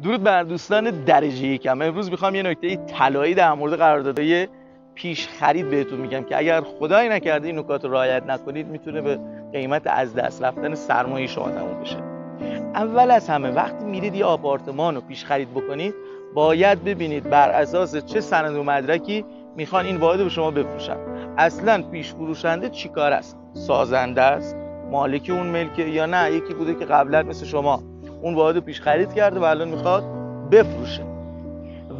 درود بر دوستان درجه یکم. امروز میخوام یه نکته طلایی در مورد قراردادهای پیش خرید بهتون میگم که اگر خدایی نکرده این نکات رو رعایت نکنید میتونه به قیمت از دست رفتن سرمایه شما تموم بشه. اول از همه وقتی میرید یه آپارتمان رو پیش خرید بکنید باید ببینید بر اساس چه سند و مدرکی میخوان این واحد رو به شما بفروشن. اصلا پیش فروشنده چیکار است؟ سازنده است؟ مالک اون ملکه؟ یا نه یکی بوده که قبلا مثل شما اون واحد رو پیش خرید کرده و الان میخواد بفروشه؟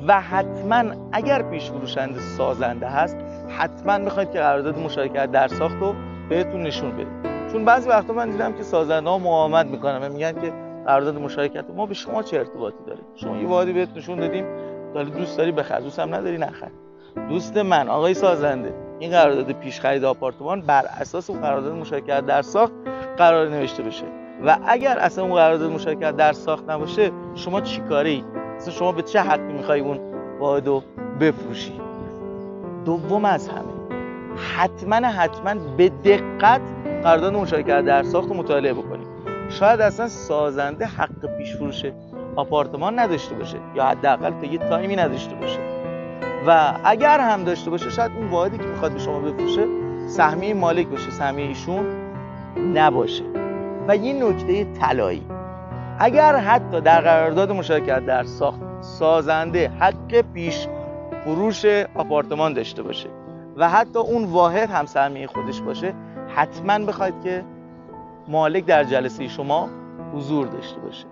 و حتما اگر پیش فروشنده سازنده هست حتما بخواید که قرارداد مشارکت در ساخت رو بهتون نشون بده. چون بعضی وقتا من دیدم که سازنده ها مقاومت میکنن و میگن که قرارداد مشارکت ما به شما چه ارتباطی داره؟ شما یه واحدی بهت نشون دادیم، حالا دوست داری بخر، دوست هم نداری نخر. دوست من آقای سازنده، این قرارداد پیش خرید آپارتمان بر اساس اون قرارداد مشارکت در ساخت قرار نوشته بشه و اگر اصلا اون قرارداد مشارکت در ساخت نباشه شما چیکاری؟ اصلا شما به چه حقی میخوای اون واحد رو بفروشی؟ دوم از همه حتما به دقت قرارداد مشارکت در ساخت رو مطالعه بکنید. شاید اصلا سازنده حق پیش فروش آپارتمان نداشته باشه یا حداقل تا یه تایمی نداشته باشه و اگر هم داشته باشه شاید اون واحدی که میخواد به شما بفروشه سهمیه مالک باشه، سهمیه ایشون نباشه. و یه نکته طلایی، اگر حتی در قرارداد مشارکت در ساخت سازنده حق پیش فروش آپارتمان داشته باشه و حتی اون واحد هم سهمیه خودش باشه، حتما بخواید که مالک در جلسه شما حضور داشته باشه.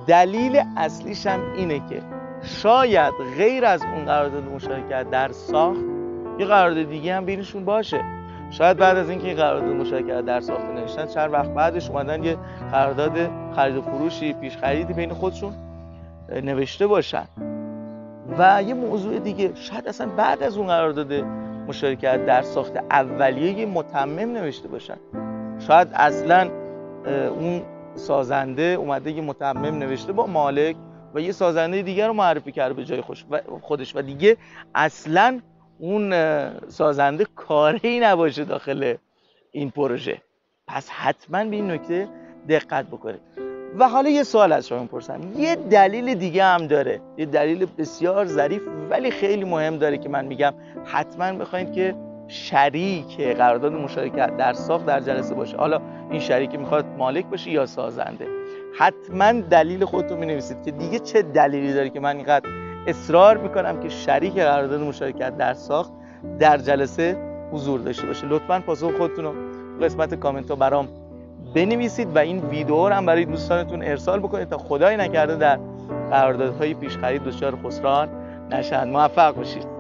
دلیل اصلیش هم اینه که شاید غیر از اون قرارداد مشارکت در ساخت یه قرارداد دیگه هم بینشون باشه. شاید بعد از اینکه این قرارداد مشارکت در ساخت نوشتن چند وقت بعدش اومدن یه قرارداد خرید و فروشی پیش خریدی بین خودشون نوشته باشن. و یه موضوع دیگه، شاید اصلا بعد از اون قرارداد مشارکت در ساخت اولیه یه متمم نوشته باشن. شاید اصلا اون سازنده اومده یه متمم نوشته با مالک و یه سازنده دیگر رو معرفی کرده به جای خودش و دیگه اصلا اون سازنده کاری نباشه داخل این پروژه. پس حتما به این نکته دقت بکنید. و حالا یه سوال از شما میپرسم، یه دلیل دیگه هم داره، یه دلیل بسیار ظریف ولی خیلی مهم داره که من میگم حتما بخواید که شریک قرارداد مشارکت در ساخت در جلسه باشه. حالا این شریک میخواد مالک باشه یا سازنده، حتما دلیل خودتون مینویسید که دیگه چه دلیلی داره که من اینقدر اصرار میکنم که شریک قرارداد مشارکت در ساخت در جلسه حضور داشته باشه. لطفاً پاسخ خودتون رو قسمت کامنت ها برام بنویسید و این ویدیو رو هم برای دوستانتون ارسال بکنید تا خدای نکرده در قراردادهای پیش خرید دچار خسران نشن. موفق باشید.